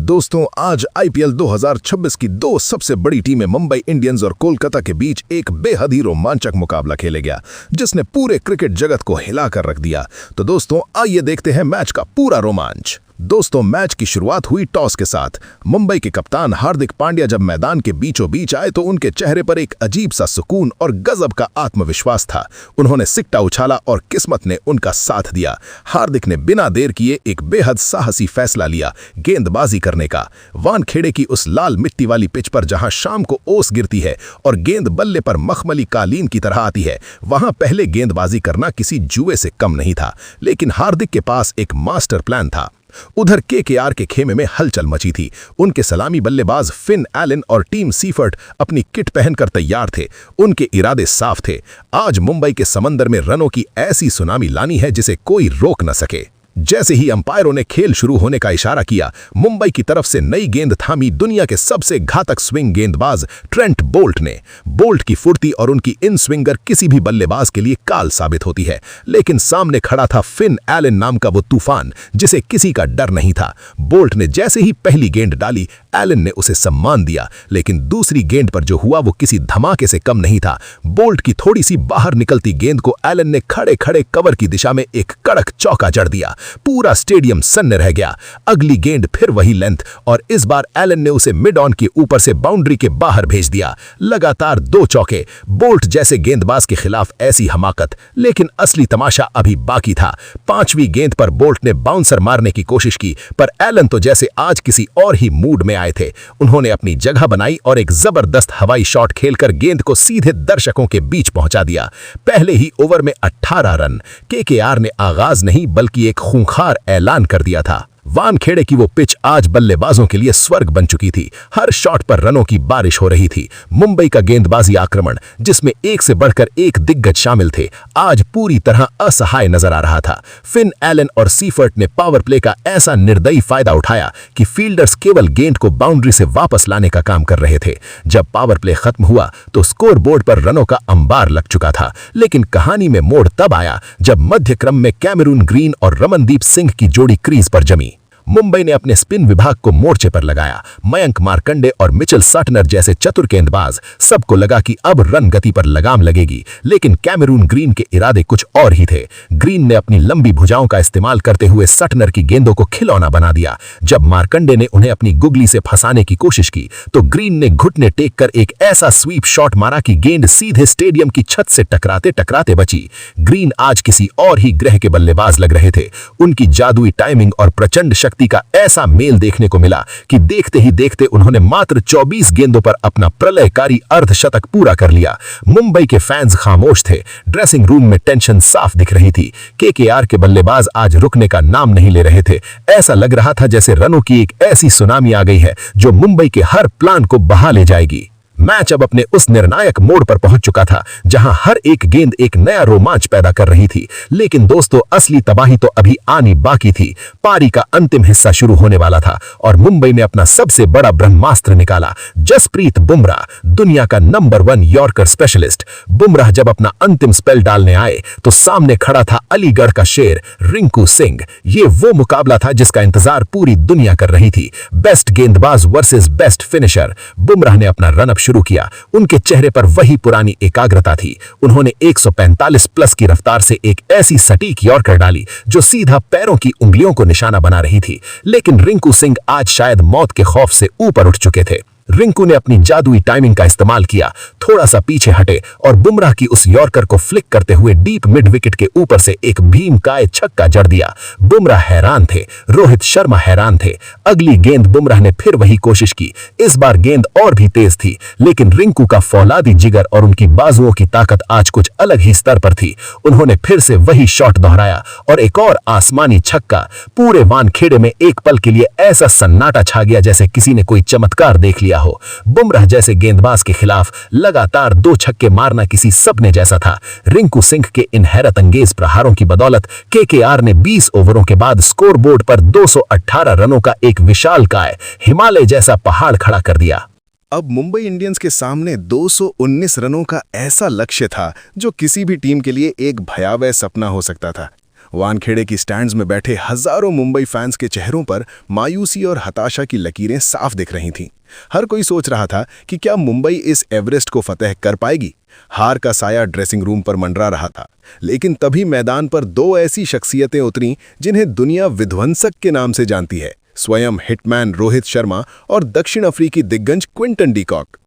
दोस्तों, आज आईपीएल 2026 की दो सबसे बड़ी टीमें मुंबई इंडियंस और कोलकाता के बीच एक बेहद ही रोमांचक मुकाबला खेले गया, जिसने पूरे क्रिकेट जगत को हिलाकर रख दिया। तो दोस्तों, आइए देखते हैं मैच का पूरा रोमांच। दोस्तों, मैच की शुरुआत हुई टॉस के साथ। मुंबई के कप्तान हार्दिक पांड्या जब मैदान के बीचों बीच आए तो उनके चेहरे पर एक अजीब सा सुकून और गजब का आत्मविश्वास था। उन्होंने सिक्का उछाला और किस्मत ने उनका साथ दिया। हार्दिक ने बिना देर किए एक बेहद साहसी फैसला लिया, गेंदबाजी करने का। वानखेड़े की उस लाल मिट्टी वाली पिच पर जहां शाम को ओस गिरती है और गेंद बल्ले पर मखमली कालीन की तरह आती है, वहां पहले गेंदबाजी करना किसी जुए से कम नहीं था। लेकिन हार्दिक के पास एक मास्टर प्लान था। उधर केकेआर के खेमे में हलचल मची थी। उनके सलामी बल्लेबाज फिन एलन और टीम सीफर्ट अपनी किट पहनकर तैयार थे। उनके इरादे साफ थे, आज मुंबई के समंदर में रनों की ऐसी सुनामी लानी है जिसे कोई रोक न सके। जैसे ही अंपायरों ने खेल शुरू होने का इशारा किया, मुंबई की तरफ से नई गेंद थामी दुनिया के सबसे घातक स्विंग गेंदबाज ट्रेंट बोल्ट ने। बोल्ट की फुर्ती और उनकी इन स्विंगर किसी भी बल्लेबाज के लिए काल साबित होती है, लेकिन सामने खड़ा था फिन एलन नाम का वो तूफान जिसे किसी का डर नहीं था। बोल्ट ने जैसे ही पहली गेंद डाली, एलन ने उसे सम्मान दिया, लेकिन दूसरी गेंद पर जो हुआ वो किसी धमाके से कम नहीं था। बोल्ट की थोड़ी सी बाहर निकलती गेंद को एलन ने खड़े खड़े कवर की दिशा में एक कड़क चौका जड़ दिया। पूरा स्टेडियम सन्न रह गया। अगली गेंद फिर वही लेंथ, और इस बार एलन ने उसे मिड ऑन के ऊपर से बाउंड्री के बाहर भेज दिया। लगातार 2 चौके। बोल्ट जैसे गेंदबाज के खिलाफ ऐसी हमाकत, लेकिन असली तमाशा अभी बाकी था। 5वीं गेंद पर बोल्ट ने बाउंसर मारने की कोशिश की, पर एलन तो जैसे आज किसी और ही मूड में आए थे। उन्होंने अपनी जगह बनाई और एक जबरदस्त हवाई शॉट खेलकर गेंद को सीधे दर्शकों के बीच पहुंचा दिया। पहले ही ओवर में 18 रन। केकेआर ने आगाज नहीं बल्कि एक खूंखार ऐलान कर दिया था। वानखेड़े की वो पिच आज बल्लेबाजों के लिए स्वर्ग बन चुकी थी। हर शॉट पर रनों की बारिश हो रही थी। मुंबई का गेंदबाजी आक्रमण, जिसमें एक से बढ़कर एक दिग्गज शामिल थे, आज पूरी तरह असहाय नजर आ रहा था। फिन एलन और सीफर्ट ने पावर प्ले का ऐसा निर्दयी फायदा उठाया कि फील्डर्स केवल गेंद को बाउंड्री से वापस लाने का काम कर रहे थे। जब पावर प्ले खत्म हुआ तो स्कोर बोर्ड पर रनों का अंबार लग चुका था, लेकिन कहानी में मोड़ तब आया जब मध्य क्रम में कैमरून ग्रीन और रमनदीप सिंह की जोड़ी क्रीज पर जमी। मुंबई ने अपने स्पिन विभाग को मोर्चे पर लगाया। मयंक मार्कंडे और मिचेल साटनर जैसे चतुर गेंदबाज, सबको लगा कि अब रन गति पर लगाम लगेगी, लेकिन कैमरून ग्रीन के इरादे कुछ और ही थे। ग्रीन ने अपनी लंबी भुजाओं का इस्तेमाल करते हुए साटनर की गेंदों को खिलौना बना दिया। जब मार्कंडे ने उन्हें अपनी गुगली से फंसाने की कोशिश की तो ग्रीन ने घुटने टेक कर एक ऐसा स्वीप शॉट मारा कि गेंद सीधे स्टेडियम की छत से टकराते टकराते बची। ग्रीन आज किसी और ही ग्रह के बल्लेबाज लग रहे थे। उनकी जादुई टाइमिंग और प्रचंड शक्ति का ऐसा मेल देखने को मिला कि देखते ही देखते उन्होंने मात्र 24 गेंदों पर अपना प्रलयकारी अर्धशतक पूरा कर लिया। मुंबई के फैंस खामोश थे। ड्रेसिंग रूम में टेंशन साफ दिख रही थी। केकेआर के बल्लेबाज आज रुकने का नाम नहीं ले रहे थे। ऐसा लग रहा था जैसे रनों की एक ऐसी सुनामी आ गई है जो मुंबई के हर प्लान को बहा ले जाएगी। मैच अब अपने उस निर्णायक मोड़ पर पहुंच चुका था जहां हर एक गेंद एक नया रोमांच पैदा कर रही थी। लेकिन दोस्तों, असली तबाही तो अभी आनी बाकी थी। पारी का अंतिम हिस्सा शुरू होने वाला था और मुंबई ने अपना सबसे बड़ा ब्रह्मास्त्र निकाला। जसप्रीत बुमराह, दुनिया का नंबर 1 यॉर्कर स्पेशलिस्ट। बुमराह जब अपना अंतिम स्पेल डालने आए तो सामने खड़ा था अलीगढ़ का शेर रिंकू सिंह। ये वो मुकाबला था जिसका इंतजार पूरी दुनिया कर रही थी। बेस्ट गेंदबाज वर्सेस बेस्ट फिनिशर। बुमराह ने अपना रनअप शुरू किया। उनके चेहरे पर वही पुरानी एकाग्रता थी। उन्होंने 145 प्लस की रफ्तार से एक ऐसी सटीक यॉर्कर डाली जो सीधा पैरों की उंगलियों को निशाना बना रही थी। लेकिन रिंकू सिंह आज शायद मौत के खौफ से ऊपर उठ चुके थे। रिंकू ने अपनी जादुई टाइमिंग का इस्तेमाल किया, थोड़ा सा पीछे हटे और बुमराह की उस यॉर्कर को फ्लिक करते हुए डीप मिड विकेट के ऊपर से एक भीमकाय छक्का जड़ दिया। बुमराह हैरान थे, रोहित शर्मा हैरान थे। अगली गेंद बुमराह ने फिर वही कोशिश की। इस बार गेंद और भी तेज थी, लेकिन रिंकू का फौलादी जिगर और उनकी बाजुओं की ताकत आज कुछ अलग ही स्तर पर थी। उन्होंने फिर से वही शॉट दोहराया और एक और आसमानी छक्का। पूरे वानखेड़े में एक पल के लिए ऐसा सन्नाटा छा गया जैसे किसी ने कोई चमत्कार देख लिया हो। बुमराह जैसे गेंदबाज के खिलाफ लगातार 2 छक्के मारना किसी सपने जैसा था। रिंकू सिंह के इन हैरत अंगेज प्रहारों की बदौलत केकेआर ने 20 ओवरों के बाद स्कोरबोर्ड पर 218 रनों का एक विशालकाय हिमालय जैसा पहाड़ खड़ा कर दिया। अब मुंबई इंडियंस के सामने 219 रनों का ऐसा लक्ष्य था जो किसी भी टीम के लिए एक भयावह सपना हो सकता था। वानखेड़े की स्टैंड्स में बैठे हजारों मुंबई फैंस के चेहरों पर मायूसी और हताशा की लकीरें साफ दिख रही थीं। हर कोई सोच रहा था कि क्या मुंबई इस एवरेस्ट को फतेह कर पाएगी। हार का साया ड्रेसिंग रूम पर मंडरा रहा था, लेकिन तभी मैदान पर दो ऐसी शख्सियतें उतरीं जिन्हें दुनिया विध्वंसक के नाम से जानती है, स्वयं हिटमैन रोहित शर्मा और दक्षिण अफ्रीकी दिग्गज Quinton de Kock.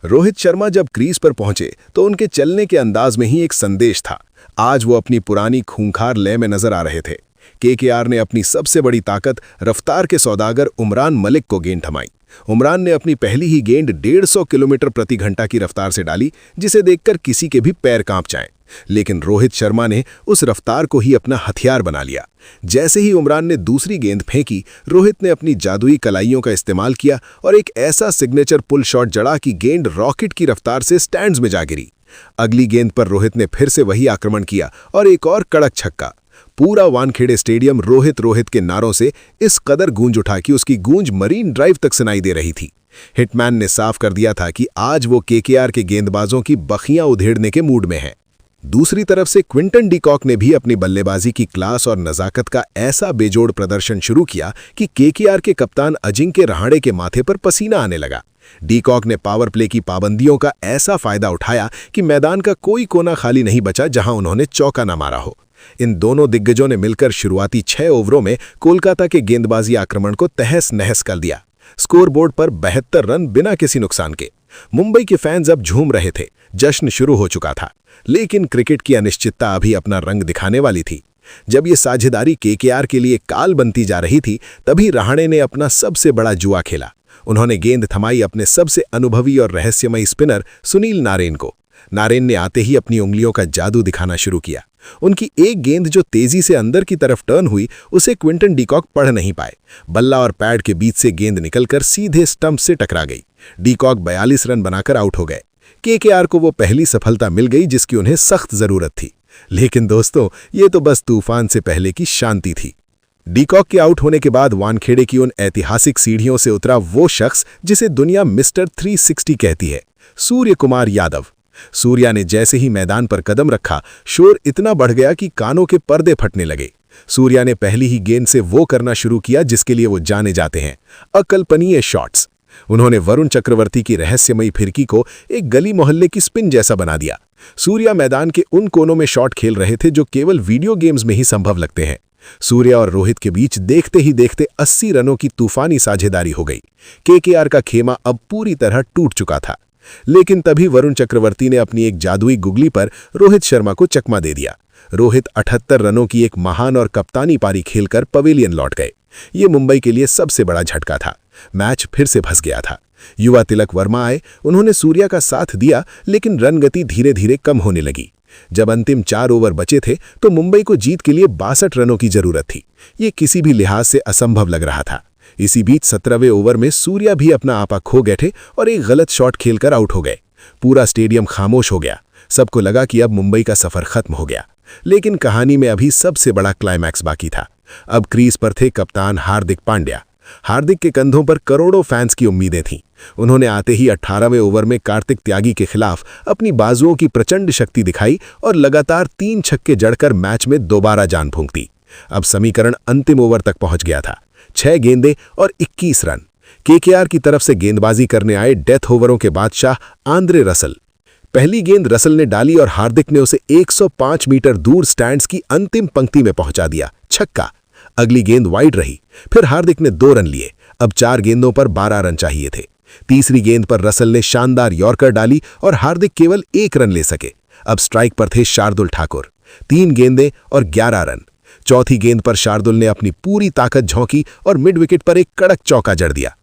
Rohit Sharma जब क्रीज पर पहुंचे तो उनके चलने के अंदाज में ही एक संदेश था। आज वो अपनी पुरानी खूंखार लय में नजर आ रहे थे। केकेआर ने अपनी सबसे बड़ी ताकत रफ्तार के सौदागर उमरान मलिक को गेंद थमाई। उमरान ने अपनी पहली ही गेंद 150 किलोमीटर प्रति घंटा की रफ्तार से डाली, जिसे देखकर किसी के भी पैर कांप जाएं। लेकिन रोहित शर्मा ने उस रफ्तार को ही अपना हथियार बना लिया। जैसे ही उमरान ने दूसरी गेंद फेंकी, रोहित ने अपनी जादुई कलाइयों का इस्तेमाल किया और एक ऐसा सिग्नेचर पुल शॉट जड़ा कि गेंद रॉकेट की रफ्तार से स्टैंड्स में जा गिरी। अगली गेंद पर रोहित ने फिर से वही आक्रमण किया और एक और कड़क छक्का। पूरा वानखेड़े स्टेडियम रोहित रोहित के नारों से इस कदर गूंज उठा कि उसकी गूंज मरीन ड्राइव तक सुनाई दे रही थी। हिटमैन ने साफ कर दिया था कि आज वो केकेआर के गेंदबाजों की बखियां उधेड़ने के मूड में है। दूसरी तरफ से क्विंटन डी कॉक ने भी अपनी बल्लेबाजी की क्लास और नजाकत का ऐसा बेजोड़ प्रदर्शन शुरू किया कि केकेआर के कप्तान अजिंक्य रहाणे के माथे पर पसीना आने लगा। डी कॉक ने पावर प्ले की पाबंदियों का ऐसा फायदा उठाया कि मैदान का कोई कोना खाली नहीं बचा जहां उन्होंने चौका न मारा हो। इन दोनों दिग्गजों ने मिलकर शुरुआती 6 ओवरों में कोलकाता के गेंदबाजी आक्रमण को तहस नहस कर दिया। स्कोरबोर्ड पर 72 रन बिना किसी नुकसान के। मुंबई के फैंस अब झूम रहे थे, जश्न शुरू हो चुका था। लेकिन क्रिकेट की अनिश्चितता अभी अपना रंग दिखाने वाली थी। जब ये साझेदारी केकेआर के लिए काल बनती जा रही थी, तभी रहाणे ने अपना सबसे बड़ा जुआ खेला। उन्होंने गेंद थमाई अपने सबसे अनुभवी और रहस्यमयी स्पिनर सुनील नारेन को। नारेन ने आते ही अपनी उंगलियों का जादू दिखाना शुरू किया। उनकी एक गेंद जो तेजी से अंदर की तरफ टर्न हुई, उसे क्विंटन डी कॉक पढ़ नहीं पाए। बल्ला और पैड के बीच से गेंद निकलकर सीधे स्टंप से टकरा गई। डी कॉक 42 रन बनाकर आउट हो गए। केकेआर को वो पहली सफलता मिल गई जिसकी उन्हें सख्त जरूरत थी। लेकिन दोस्तों, ये तो बस तूफान से पहले की शांति थी। डी कॉक के आउट होने के बाद वानखेड़े की उन ऐतिहासिक सीढ़ियों से उतरा वो शख्स जिसे दुनिया मिस्टर 360 कहती है, सूर्य कुमार यादव। सूर्या ने जैसे ही मैदान पर कदम रखा, शोर इतना बढ़ गया कि कानों के पर्दे फटने लगे। सूर्या ने पहली ही गेंद से वो करना शुरू किया जिसके लिए वो जाने जाते हैं, अकल्पनीय शॉट्स। उन्होंने वरुण चक्रवर्ती की रहस्यमयी फिरकी को एक गली मोहल्ले की स्पिन जैसा बना दिया। सूर्या मैदान के उन कोनों में शॉट खेल रहे थे जो केवल वीडियो गेम्स में ही संभव लगते हैं। सूर्या और रोहित के बीच देखते ही देखते 80 रनों की तूफानी साझेदारी हो गई। केकेआर का खेमा अब पूरी तरह टूट चुका था। लेकिन तभी वरुण चक्रवर्ती ने अपनी एक जादुई गुगली पर रोहित शर्मा को चकमा दे दिया। रोहित 78 रनों की एक महान और कप्तानी पारी खेलकर पवेलियन लौट गए। ये मुंबई के लिए सबसे बड़ा झटका था। मैच फिर से फंस गया था। युवा तिलक वर्मा आए, उन्होंने सूर्या का साथ दिया, लेकिन रन गति धीरे धीरे कम होने लगी। जब अंतिम 4 ओवर बचे थे तो मुंबई को जीत के लिए 62 रनों की जरूरत थी। ये किसी भी लिहाज से असंभव लग रहा था। इसी बीच 17वें ओवर में सूर्या भी अपना आपा खो गए थे और एक गलत शॉट खेलकर आउट हो गए। पूरा स्टेडियम खामोश हो गया। सबको लगा कि अब मुंबई का सफर खत्म हो गया। लेकिन कहानी में अभी सबसे बड़ा क्लाइमैक्स बाकी था। अब क्रीज पर थे कप्तान हार्दिक पांड्या। हार्दिक के कंधों पर करोड़ों फैंस की उम्मीदें थीं। उन्होंने आते ही 18वें ओवर में कार्तिक त्यागी के खिलाफ अपनी बाजुओं की प्रचंड शक्ति दिखाई और लगातार 3 छक्के जड़कर मैच में दोबारा जान फूंक दी। अब समीकरण अंतिम ओवर तक पहुंच गया था। 6 गेंदें और 21 रन। केकेआर की तरफ से गेंदबाजी करने आए डेथ ओवरों के बादशाह आंद्रे रसल। पहली गेंद रसल ने डाली और हार्दिक ने उसे 105 मीटर दूर स्टैंड्स की अंतिम पंक्ति में पहुंचा दिया, छक्का। अगली गेंद वाइड रही, फिर हार्दिक ने 2 रन लिए। अब 4 गेंदों पर 12 रन चाहिए थे। तीसरी गेंद पर रसल ने शानदार यॉर्कर डाली और हार्दिक केवल 1 रन ले सके। अब स्ट्राइक पर थे शार्दुल ठाकुर। 3 गेंदें और 11 रन। चौथी गेंद पर शार्दुल ने अपनी पूरी ताकत झोंकी और मिड विकेट पर एक कड़क चौका जड़ दिया।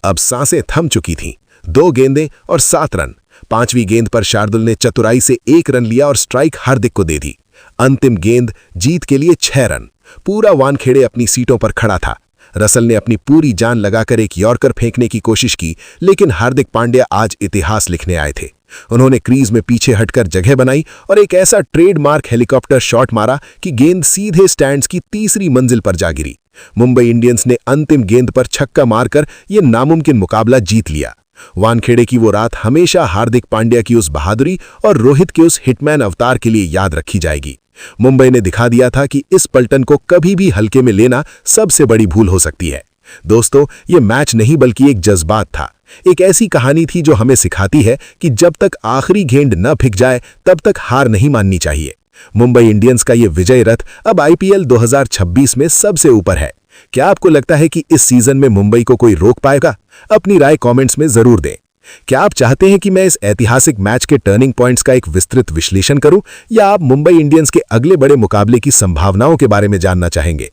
अब सांसें थम चुकी थीं। 2 गेंदें और 7 रन। 5वीं गेंद पर शार्दुल ने चतुराई से 1 रन लिया और स्ट्राइक हार्दिक को दे दी। अंतिम गेंद जीत के लिए 6 रन। पूरा वानखेड़े अपनी सीटों पर खड़ा था। रसल ने अपनी पूरी जान लगाकर एक यॉर्कर फेंकने की कोशिश की, लेकिन हार्दिक पांड्या आज इतिहास लिखने आए थे। उन्होंने क्रीज में पीछे हटकर जगह बनाई और एक ऐसा ट्रेडमार्क हेलीकॉप्टर शॉट मारा कि गेंद सीधे स्टैंड्स की तीसरी मंजिल पर जा गिरी। मुंबई इंडियंस ने अंतिम गेंद पर छक्का मारकर यह नामुमकिन मुकाबला जीत लिया। वानखेड़े की वो रात हमेशा हार्दिक पांड्या की उस बहादुरी और रोहित के उस हिटमैन अवतार के लिए याद रखी जाएगी। मुंबई ने दिखा दिया था कि इस पलटन को कभी भी हल्के में लेना सबसे बड़ी भूल हो सकती है। दोस्तों, ये मैच नहीं बल्कि एक जज्बात था, एक ऐसी कहानी थी जो हमें सिखाती है कि जब तक आखिरी गेंद न फिक जाए तब तक हार नहीं माननी चाहिए। मुंबई इंडियंस का ये विजय रथ अब आईपीएल 2026 में सबसे ऊपर है। क्या आपको लगता है कि इस सीजन में मुंबई को कोई रोक पाएगा? अपनी राय कमेंट्स में जरूर दें। क्या आप चाहते हैं कि मैं इस ऐतिहासिक मैच के टर्निंग पॉइंट्स का एक विस्तृत विश्लेषण करूं, या आप मुंबई इंडियंस के अगले बड़े मुकाबले की संभावनाओं के बारे में जानना चाहेंगे?